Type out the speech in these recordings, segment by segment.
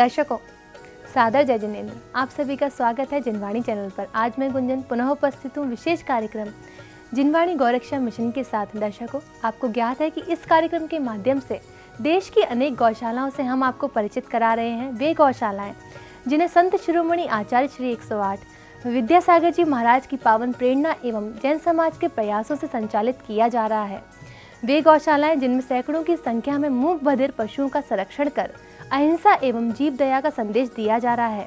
दर्शकों, सादर जय जिनेंद्र। आप सभी का स्वागत है जिनवाणी चैनल पर। आज मैं गुंजन पुनः उपस्थित हूँ विशेष कार्यक्रम जिनवाणी गौरक्षा मिशन के साथ। दर्शकों, आपको ज्ञात है कि इस कार्यक्रम के माध्यम से देश की अनेक गौशालाओं से हम आपको परिचित करा रहे हैं। वे गौशालाएं जिन्हें संत शिरोमणि आचार्य श्री 108 विद्यासागर जी महाराज की पावन प्रेरणा एवं जैन समाज के प्रयासों से संचालित किया जा रहा है। वे गौशालाएं जिनमें सैकड़ों की संख्या में मूक बधिर पशुओं का संरक्षण कर अहिंसा एवं जीव दया का संदेश दिया जा रहा है।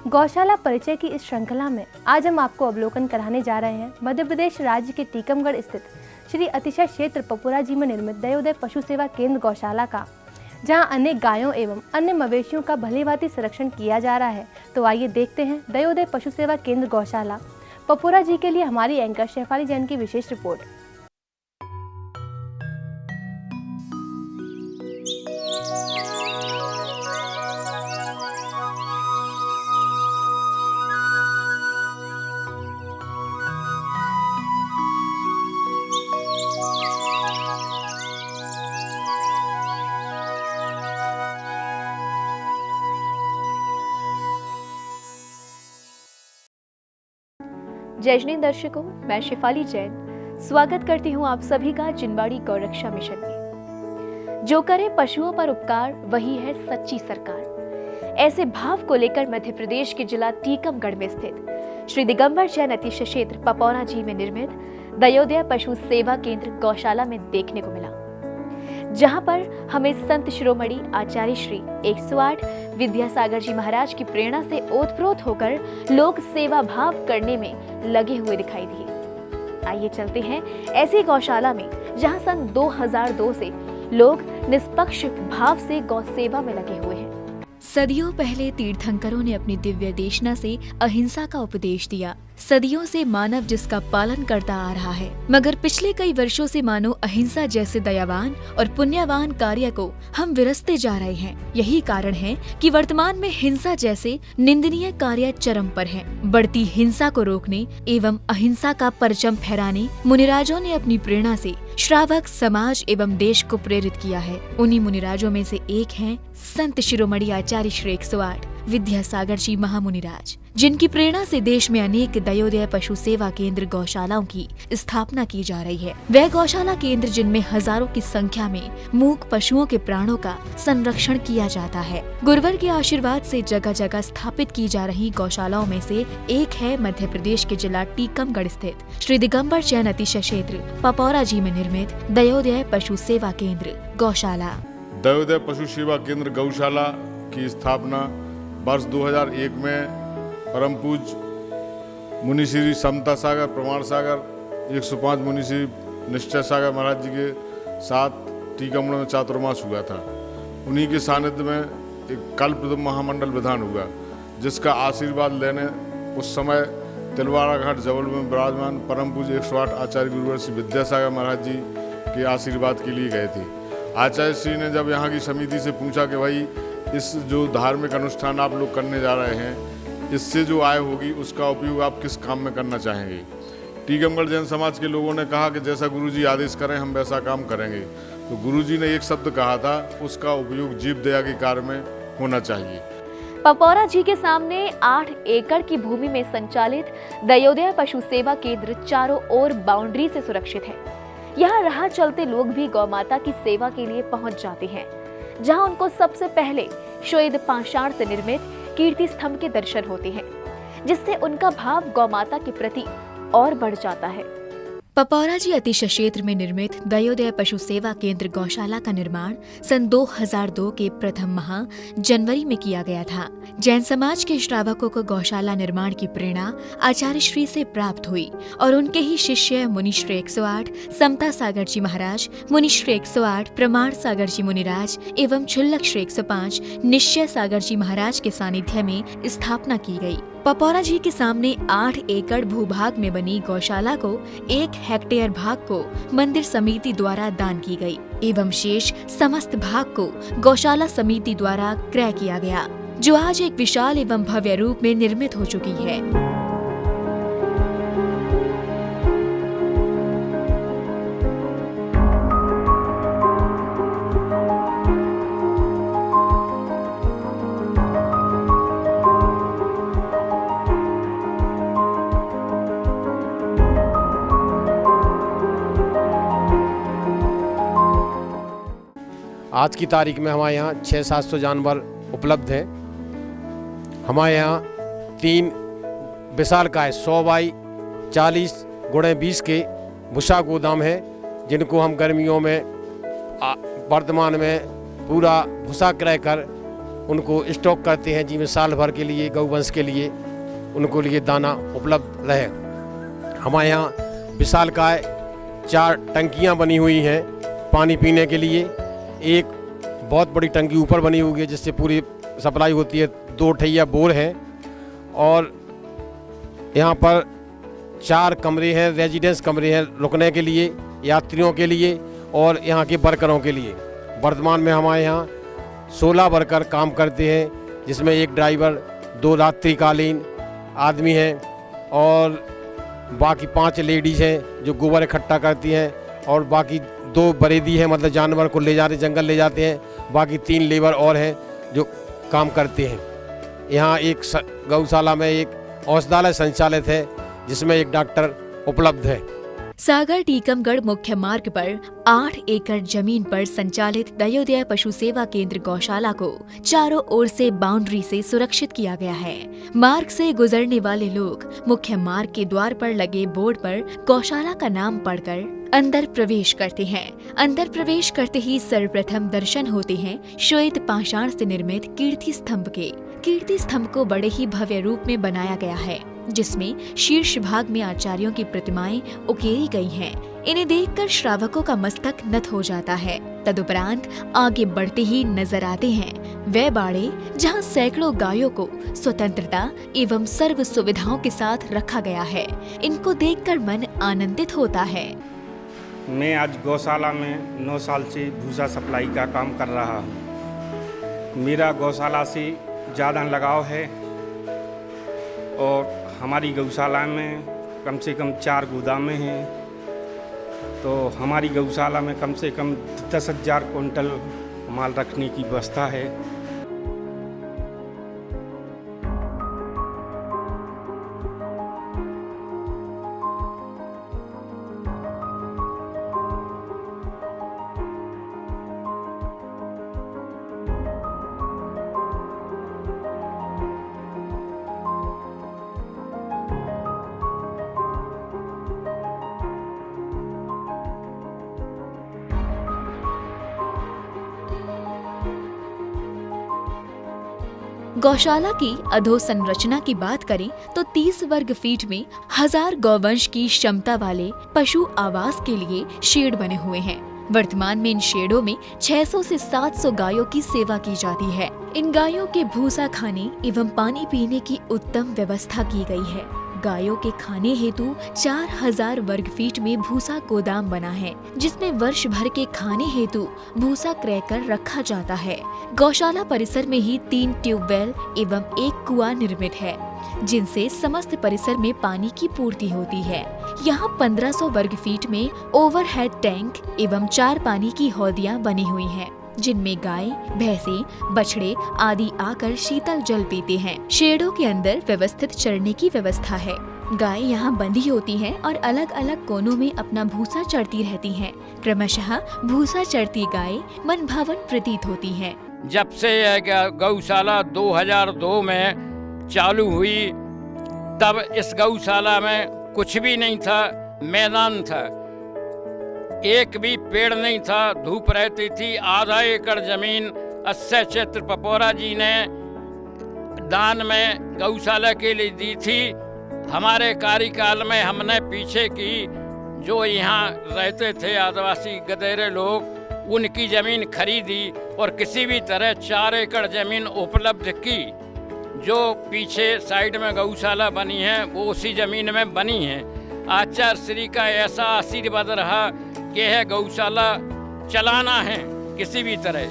गौशाला परिचय की इस श्रृंखला में आज हम आपको अवलोकन कराने जा रहे हैं मध्य प्रदेश राज्य के टीकमगढ़ स्थित श्री अतिशय क्षेत्र पपुरा जी में निर्मित दयोदय पशु सेवा केंद्र गौशाला का, जहां अनेक गायों एवं अन्य मवेशियों का भलीभांति संरक्षण किया जा रहा है। तो आइए देखते हैं दयोदय पशु सेवा केंद्र गौशाला पपुरा जी के लिए हमारी एंकर शेफाली जैन की विशेष रिपोर्ट। जय दर्शकों, मैं शेफाली जैन स्वागत करती हूं आप सभी का जिनवाणी गौरक्षा मिशन में। जो करे पशुओं पर उपकार वही है सच्ची सरकार। ऐसे भाव को लेकर मध्य प्रदेश के जिला टीकमगढ़ में स्थित श्री दिगंबर जैन अतिशय क्षेत्र पपौरा जी में निर्मित दयोदय पशु सेवा केंद्र गौशाला में देखने को मिला, जहां पर हमें संत शिरोमणि आचार्य श्री 108 विद्यासागर जी महाराज की प्रेरणा से ओतप्रोत होकर लोग सेवा भाव करने में लगे हुए दिखाई दिए। आइए चलते हैं ऐसी गौशाला में जहां सन 2002 से लोग निष्पक्ष भाव से गौ सेवा में लगे हुए हैं। सदियों पहले तीर्थंकरों ने अपनी दिव्य देशना से अहिंसा का उपदेश दिया। सदियों से मानव जिसका पालन करता आ रहा है, मगर पिछले कई वर्षों से मानो अहिंसा जैसे दयावान और पुण्यवान कार्य को हम विरसते जा रहे हैं। यही कारण है कि वर्तमान में हिंसा जैसे निंदनीय कार्य चरम पर हैं। बढ़ती हिंसा को रोकने एवं अहिंसा का परचम फहराने मुनिराजों ने अपनी प्रेरणा से श्रावक समाज एवं देश को प्रेरित किया है। उन्हीं मुनिराजों में से एक हैं संत शिरोमणि आचार्य श्री 108 विद्यासागर जी महामुनिराज, जिनकी प्रेरणा से देश में अनेक दयोदय पशु सेवा केंद्र गौशालाओं की स्थापना की जा रही है। वह गौशाला केंद्र जिनमें हजारों की संख्या में मूक पशुओं के प्राणों का संरक्षण किया जाता है। गुरुवर के आशीर्वाद से जगह जगह स्थापित की जा रही गौशालाओं में से एक है मध्य प्रदेश के जिला टीकमगढ़ स्थित श्री दिगंबर जैन अतिशय क्षेत्र पपौरा जी में निर्मित दयोदय पशु सेवा केंद्र गौशाला। दयोदय पशु सेवा केंद्र गौशाला की स्थापना वर्ष 2001 में परम पूज मुनि श्री समता सागर प्रमाण सागर 105 मुनि श्री निश्चय सागर महाराज जी के साथ टीकमगढ़ में चातुर्मास हुआ था। उन्हीं के सानिध्य में एक कल्प महामंडल विधान हुआ, जिसका आशीर्वाद लेने उस समय तिलवाड़ा घाट जबल में विराजमान परम पूज 108 आचार्य गुरुवर श्री विद्यासागर महाराज जी के आशीर्वाद के लिए गए थे। आचार्य श्री ने जब यहाँ की समिति से पूछा कि भाई इस जो धार्मिक अनुष्ठान आप लोग करने जा रहे हैं, इससे जो आय होगी उसका उपयोग आप किस काम में करना चाहेंगे। टीकमगढ़ जैन समाज के लोगों ने कहा कि जैसा गुरुजी आदेश करें हम वैसा काम करेंगे। तो गुरुजी ने एक शब्द कहा था, उसका उपयोग जीव दया के कार्य में होना चाहिए। पपौरा जी के सामने 8 एकड़ की भूमि में संचालित दयोदय पशु सेवा केंद्र चारों ओर बाउंड्री से सुरक्षित है। यहाँ राह चलते लोग भी गौ माता की सेवा के लिए पहुँच जाते हैं, जहाँ उनको सबसे पहले श्वेत पाषाण से निर्मित कीर्ति स्तंभ के दर्शन होते हैं, जिससे उनका भाव गौ माता के प्रति और बढ़ जाता है। पपौरा जी अतिशय क्षेत्र में निर्मित दयोदय पशु सेवा केंद्र गौशाला का निर्माण सन 2002 के प्रथम माह जनवरी में किया गया था। जैन समाज के श्रावकों को गौशाला निर्माण की प्रेरणा आचार्य श्री से प्राप्त हुई और उनके ही शिष्य मुनि श्री 108 समता सागर जी महाराज, मुनि श्री 108 प्रमाण सागर जी मुनिराज एवं क्षुल्लक श्री 105 निश्चय सागर जी महाराज के सानिध्य में स्थापना की गई। पपौरा जी के सामने 8 एकड़ भूभाग में बनी गौशाला को 1 हेक्टेयर भाग को मंदिर समिति द्वारा दान की गई एवं शेष समस्त भाग को गौशाला समिति द्वारा क्रय किया गया, जो आज एक विशाल एवं भव्य रूप में निर्मित हो चुकी है। आज की तारीख में हमारे यहाँ 600-700 जानवर उपलब्ध हैं। हमारे यहाँ 3 विशालकाय 100 बाई 40 गुणे 20 के भूसा गोदाम है, जिनको हम गर्मियों में वर्तमान में पूरा भूसा क्रय कर उनको स्टॉक करते हैं, जिसमें साल भर के लिए गौवंश के लिए उनको लिए दाना उपलब्ध रहे। हमारे यहाँ विशालकाय 4 टंकियाँ बनी हुई हैं पानी पीने के लिए। एक बहुत बड़ी टंकी ऊपर बनी हुई है जिससे पूरी सप्लाई होती है। 2 ठैया बोर हैं और यहाँ पर 4 कमरे हैं, रेजिडेंस कमरे हैं रुकने के लिए, यात्रियों के लिए और यहाँ के वर्करों के लिए। वर्तमान में हमारे यहाँ 16 वर्कर काम करते हैं, जिसमें 1 ड्राइवर, 2 रात्रिकालीन आदमी हैं और बाकी 5 लेडीज़ हैं जो गोबर इकट्ठा करती हैं, और बाकी 2 बरेदी हैं, मतलब जानवर को ले जाते जंगल ले जाते हैं। बाकी 3 लेबर और हैं जो काम करते हैं। यहाँ एक गौशाला में एक औषधालय संचालित है, जिसमें 1 डॉक्टर उपलब्ध है। सागर टीकमगढ़ मुख्य मार्ग पर 8 एकड़ जमीन पर संचालित दयोदय पशु सेवा केंद्र गौशाला को चारों ओर से बाउंड्री से सुरक्षित किया गया है। मार्ग से गुजरने वाले लोग मुख्य मार्ग के द्वार पर लगे बोर्ड पर गौशाला का नाम पढ़कर अंदर प्रवेश करते हैं। अंदर प्रवेश करते ही सर्वप्रथम दर्शन होते हैं श्वेत पाषाण से निर्मित कीर्ति स्तंभ के। कीर्ति स्तंभ को बड़े ही भव्य रूप में बनाया गया है, जिसमें शीर्ष भाग में आचार्यों की प्रतिमाएं उकेरी गई हैं। इन्हें देखकर श्रावकों का मस्तक नत हो जाता है। तदुपरांत आगे बढ़ते ही नजर आते हैं वे बाड़े, जहां सैकड़ों गायों को स्वतंत्रता एवं सर्व सुविधाओं के साथ रखा गया है। इनको देखकर मन आनंदित होता है। मैं आज गौशाला में 9 साल से भूसा सप्लाई का काम कर रहा हूँ। मेरा गौशाला से ज़्यादा लगाव है और हमारी गौशाला में कम से कम 4 गोदामें हैं, तो हमारी गौशाला में कम से कम 10,000 क्विंटल माल रखने की व्यवस्था है। गौशाला की अधोसंरचना की बात करें तो 30 वर्ग फीट में 1000 गौवंश की क्षमता वाले पशु आवास के लिए शेड बने हुए हैं। वर्तमान में इन शेडों में 600 से 700 गायों की सेवा की जाती है। इन गायों के भूसा खाने एवं पानी पीने की उत्तम व्यवस्था की गई है। गायों के खाने हेतु 4000 वर्ग फीट में भूसा गोदाम बना है, जिसमें वर्ष भर के खाने हेतु भूसा क्रय कर रखा जाता है। गौशाला परिसर में ही 3 ट्यूबवेल एवं 1 कुआं निर्मित है, जिनसे समस्त परिसर में पानी की पूर्ति होती है। यहाँ 1500 वर्ग फीट में ओवरहेड टैंक एवं 4 पानी की हौदियाँ बनी हुई हैं, जिनमें गाय, भैंसे, बछड़े आदि आकर शीतल जल पीते हैं। शेडों के अंदर व्यवस्थित चरने की व्यवस्था है। गाय यहाँ बंधी होती हैं और अलग अलग कोनों में अपना भूसा चरती रहती हैं। क्रमशः भूसा चरती गाय मन भावन प्रतीत होती हैं। जब से यह गौशाला 2002 में चालू हुई, तब इस गौशाला में कुछ भी नहीं था, मैदान था, एक भी पेड़ नहीं था, धूप रहती थी। आधा एकड़ जमीन अक्षय चैत्र पपोरा जी ने दान में गौशाला के लिए दी थी। हमारे कार्यकाल में हमने पीछे की जो यहाँ रहते थे आदिवासी गदेरे लोग, उनकी ज़मीन खरीदी और किसी भी तरह 4 एकड़ ज़मीन उपलब्ध की। जो पीछे साइड में गौशाला बनी है वो उसी ज़मीन में बनी है। आचार्य श्री का ऐसा आशीर्वाद रहा कि यह गौशाला चलाना है किसी भी तरह।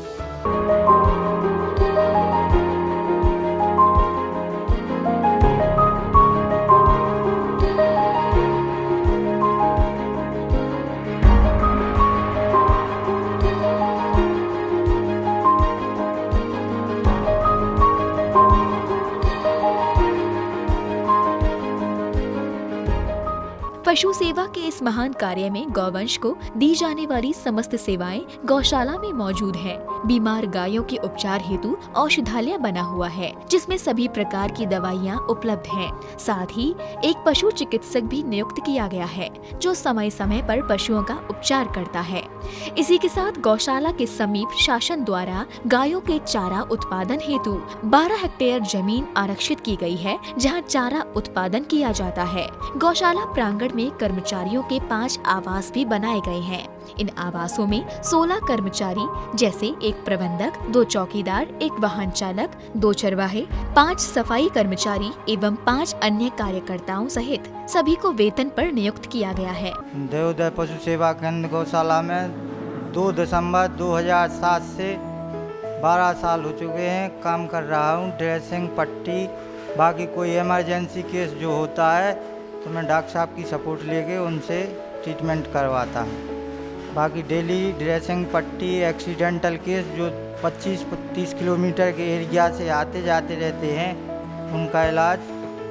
पशु सेवा के इस महान कार्य में गौवंश को दी जाने वाली समस्त सेवाएं गौशाला में मौजूद है। बीमार गायों के उपचार हेतु औषधालय बना हुआ है, जिसमें सभी प्रकार की दवाइयां उपलब्ध हैं। साथ ही एक पशु चिकित्सक भी नियुक्त किया गया है, जो समय समय पर पशुओं का उपचार करता है। इसी के साथ गौशाला के समीप शासन द्वारा गायों के चारा उत्पादन हेतु 12 हेक्टेयर जमीन आरक्षित की गई है, जहां चारा उत्पादन किया जाता है। गौशाला प्रांगण में कर्मचारियों के 5 आवास भी बनाए गए हैं। इन आवासों में 16 कर्मचारी जैसे एक प्रबंधक, 2 चौकीदार, 1 वाहन चालक, 2 चरवाहे, 5 सफाई कर्मचारी एवं 5 अन्य कार्यकर्ताओं सहित सभी को वेतन पर नियुक्त किया गया है। दयोदय पशु सेवा केंद्र गौशाला में 2 दिसंबर 2007 से 12 साल हो चुके हैं काम कर रहा हूँ। ड्रेसिंग, पट्टी, बाकी कोई इमरजेंसी केस जो होता है तो मैं डॉक्टर साहब की सपोर्ट लेके उनसे ट्रीटमेंट करवाता हूँ। बाकी डेली ड्रेसिंग, पट्टी, एक्सीडेंटल केस जो 25-30 किलोमीटर के एरिया से आते जाते रहते हैं, उनका इलाज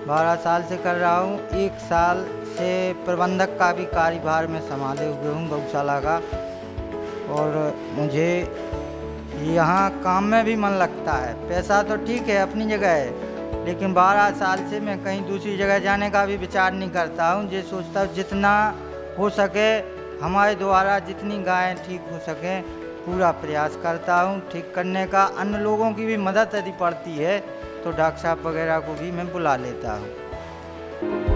12 साल से कर रहा हूँ। 1 साल से प्रबंधक का भी कार्यभार में संभाले हुए हूँ गौशाला का। और मुझे यहाँ काम में भी मन लगता है। पैसा तो ठीक है, अपनी जगह है, लेकिन 12 साल से मैं कहीं दूसरी जगह जाने का भी विचार नहीं करता हूँ। ये सोचता हूँ जितना हो सके हमारे द्वारा जितनी गायें ठीक हो सकें पूरा प्रयास करता हूँ ठीक करने का। अन्य लोगों की भी मदद यदि पड़ती है तो डॉक्टर साहब वगैरह को भी मैं बुला लेता हूँ।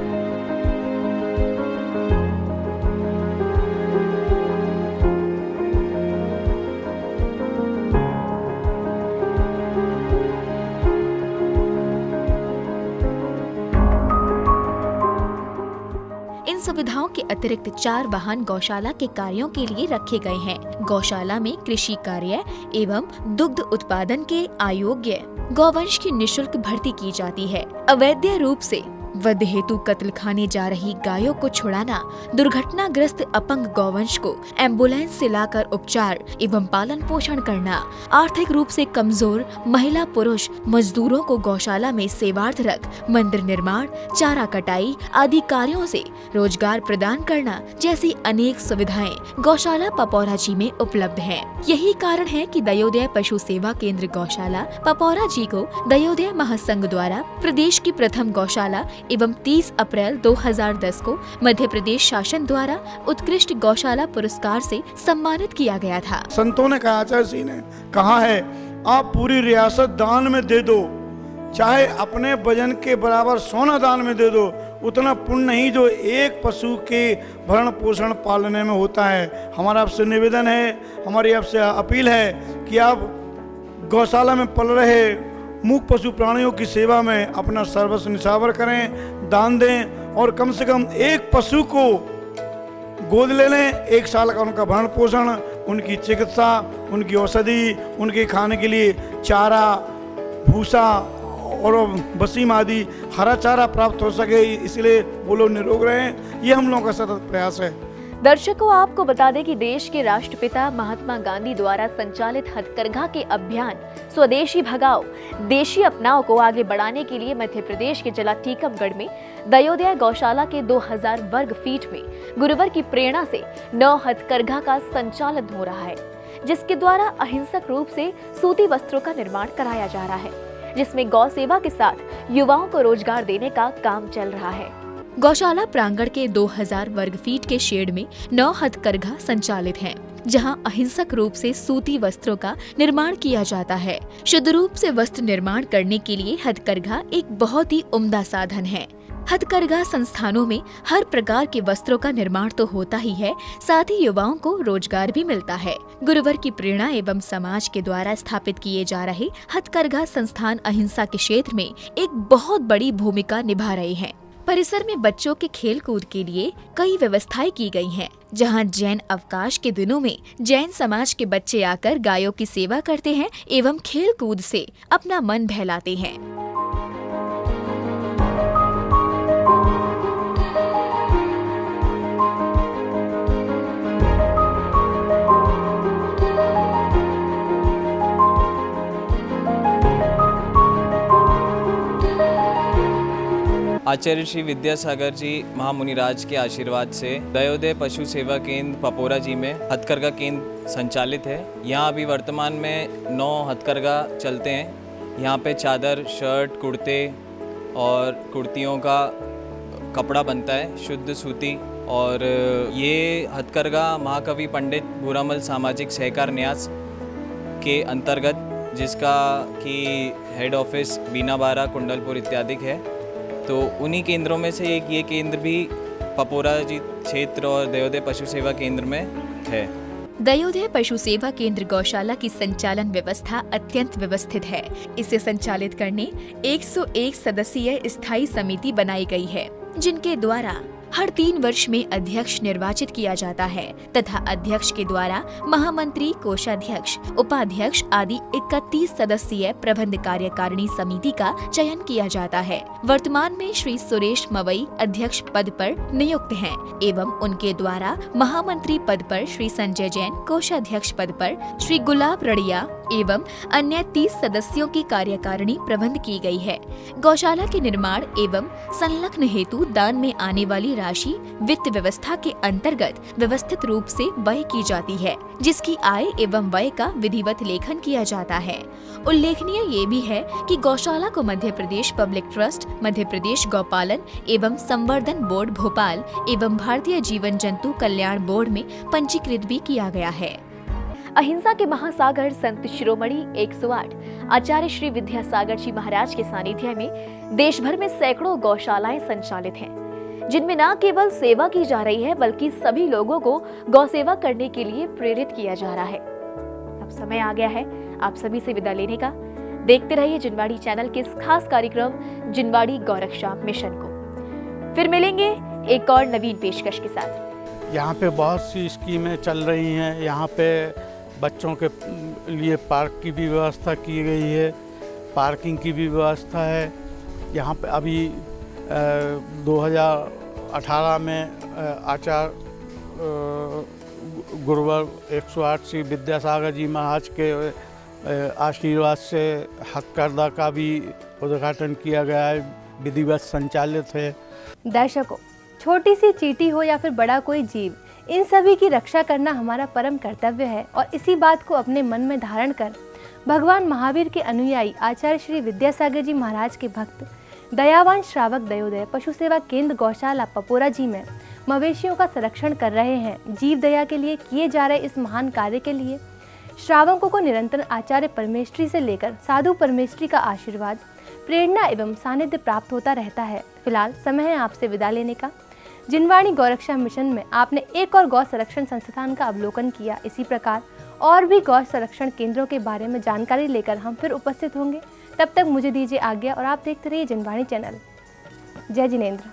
सुविधाओं के अतिरिक्त 4 वाहन गौशाला के कार्यों के लिए रखे गए हैं। गौशाला में कृषि कार्य एवं दुग्ध उत्पादन के अयोग्य गौवंश की निःशुल्क भर्ती की जाती है। अवैध रूप से वध हेतु कत्ल खाने जा रही गायों को छुड़ाना, दुर्घटनाग्रस्त अपंग गौवंश को एम्बुलेंस से लाकर उपचार एवं पालन पोषण करना, आर्थिक रूप से कमजोर महिला पुरुष मजदूरों को गौशाला में सेवार्थरत मंदिर निर्माण, चारा कटाई आदि कार्यों से रोजगार प्रदान करना जैसी अनेक सुविधाएं गौशाला पपौरा जी में उपलब्ध हैं। यही कारण है कि दयोदय पशु सेवा केंद्र गौशाला पपौरा जी को दयोदय महासंघ द्वारा प्रदेश की प्रथम गौशाला एवं 30 अप्रैल 2010 को मध्य प्रदेश शासन द्वारा उत्कृष्ट गौशाला पुरस्कार से सम्मानित किया गया था। संतों ने कहा, आचार्य जी ने कहा है, आप पूरी रियासत दान में दे दो, चाहे अपने वजन के बराबर सोना दान में दे दो, उतना पुण्य नहीं जो एक पशु के भरण पोषण पालने में होता है। हमारा आपसे निवेदन है, हमारी आपसे अपील है कि आप गौशाला में पल रहे मूक पशु प्राणियों की सेवा में अपना सर्वस्व निछावर करें, दान दें और कम से कम एक पशु को गोद ले लें। 1 साल का उनका भरण पोषण, उनकी चिकित्सा, उनकी औषधि, उनके खाने के लिए चारा, भूसा और बसीम आदि हरा चारा प्राप्त हो सके, इसलिए वो लोग निरोग रहें। ये हम लोगों का सतत प्रयास है। दर्शकों, आपको बता दें कि देश के राष्ट्रपिता महात्मा गांधी द्वारा संचालित हथकरघा के अभियान स्वदेशी भगाओ देशी अपनाओ को आगे बढ़ाने के लिए मध्य प्रदेश के जिला टीकमगढ़ में दयोदय गौशाला के 2000 वर्ग फीट में गुरुवार की प्रेरणा से 9 हथकरघा का संचालन हो रहा है, जिसके द्वारा अहिंसक रूप से सूती वस्त्रों का निर्माण कराया जा रहा है, जिसमें गौ सेवा के साथ युवाओं को रोजगार देने का काम चल रहा है। गौशाला प्रांगण के 2000 वर्ग फीट के शेड में 9 हथकरघा संचालित हैं, जहां अहिंसक रूप से सूती वस्त्रों का निर्माण किया जाता है। शुद्ध रूप से वस्त्र निर्माण करने के लिए हथकरघा एक बहुत ही उम्दा साधन है। हथकरघा संस्थानों में हर प्रकार के वस्त्रों का निर्माण तो होता ही है, साथ ही युवाओं को रोजगार भी मिलता है। गुरुवर की प्रेरणा एवं समाज के द्वारा स्थापित किए जा रहे हथकरघा संस्थान अहिंसा के क्षेत्र में एक बहुत बड़ी भूमिका निभा रहे हैं। परिसर में बच्चों के खेल कूद के लिए कई व्यवस्थाएं की गई हैं, जहां जैन अवकाश के दिनों में जैन समाज के बच्चे आकर गायों की सेवा करते हैं एवं खेल कूद से अपना मन बहलाते हैं। आचार्य श्री विद्यासागर जी महामुनिराज के आशीर्वाद से दयोदय पशु सेवा केंद्र पपोरा जी में हथकरघा केंद्र संचालित है। यहाँ अभी वर्तमान में 9 हथकरघा चलते हैं। यहाँ पे चादर, शर्ट, कुर्ते और कुर्तियों का कपड़ा बनता है, शुद्ध सूती। और ये हथकरघा महाकवि पंडित भूरामल सामाजिक सहकार न्यास के अंतर्गत, जिसका कि हेड ऑफिस बीना बारा, कुंडलपुर इत्यादि है, तो उन्हीं केंद्रों में से एक ये केंद्र भी पपोरा जी क्षेत्र और दयोदय पशु सेवा केंद्र में है। दयोदय पशु सेवा केंद्र गौशाला की संचालन व्यवस्था अत्यंत व्यवस्थित है। इसे संचालित करने 101 सदस्यीय स्थायी समिति बनाई गई है, जिनके द्वारा हर 3 वर्ष में अध्यक्ष निर्वाचित किया जाता है तथा अध्यक्ष के द्वारा महामंत्री, कोषाध्यक्ष, उपाध्यक्ष आदि 31 सदस्यीय प्रबंध कार्यकारिणी समिति का चयन किया जाता है। वर्तमान में श्री सुरेश मवई अध्यक्ष पद पर नियुक्त हैं एवं उनके द्वारा महामंत्री पद पर श्री संजय जैन, कोषाध्यक्ष पद पर श्री गुलाब रड़िया एवं अन्य 30 सदस्यों की कार्यकारिणी प्रबंध की गई है। गौशाला के निर्माण एवं संलग्न हेतु दान में आने वाली राशि वित्त व्यवस्था के अंतर्गत व्यवस्थित रूप से व्यय की जाती है, जिसकी आय एवं व्यय का विधिवत लेखन किया जाता है। उल्लेखनीय ये भी है कि गौशाला को मध्य प्रदेश पब्लिक ट्रस्ट, मध्य प्रदेश गौपालन एवं संवर्धन बोर्ड भोपाल एवं भारतीय जीवन जंतु कल्याण बोर्ड में पंजीकृत भी किया गया है। अहिंसा के महासागर संत शिरोमणि 108 आचार्य श्री विद्यासागर जी महाराज के सानिध्य में देश भर में सैकड़ों गौशालाएं संचालित हैं, जिनमें न केवल सेवा की जा रही है बल्कि सभी लोगों को गौ सेवा करने के लिए प्रेरित किया जा रहा है। अब समय आ गया है आप सभी से विदा लेने का। देखते रहिए जिनवाड़ी चैनल के इस खास कार्यक्रम जिनवाड़ी गौरक्षा मिशन को। फिर मिलेंगे एक और नवीन पेशकश के साथ। यहाँ पे बहुत सी स्कीमें चल रही हैं। यहाँ पे बच्चों के लिए पार्क की भी व्यवस्था की गई है, पार्किंग की भी व्यवस्था है। यहाँ पे अभी 2018 में आचार्य गुरुवर 108 श्री विद्यासागर जी महाराज के आशीर्वाद से हथकरघा का भी उद्घाटन किया गया है, विधिवत संचालित है। दर्शकों, छोटी सी चींटी हो या फिर बड़ा कोई जीव, इन सभी की रक्षा करना हमारा परम कर्तव्य है। और इसी बात को अपने मन में धारण कर भगवान महावीर के अनुयायी आचार्य श्री विद्यासागर जी महाराज के भक्त दयावान श्रावक दयोदय पशु सेवा केंद्र गौशाला पपोरा जी में मवेशियों का संरक्षण कर रहे हैं। जीव दया के लिए किए जा रहे इस महान कार्य के लिए श्रावकों को निरंतर आचार्य परमेश्वरी से लेकर साधु परमेश्वरी का आशीर्वाद, प्रेरणा एवं सानिध्य प्राप्त होता रहता है। फिलहाल समय है आपसे विदा लेने का। जिनवाड़ी गौरक्षा मिशन में आपने एक और गौ संरक्षण संस्थान का अवलोकन किया। इसी प्रकार और भी गौ संरक्षण केंद्रों के बारे में जानकारी लेकर हम फिर उपस्थित होंगे। तब तक मुझे दीजिए आज्ञा और आप देखते रहिए जिनवाड़ी चैनल। जय जिनेंद्र।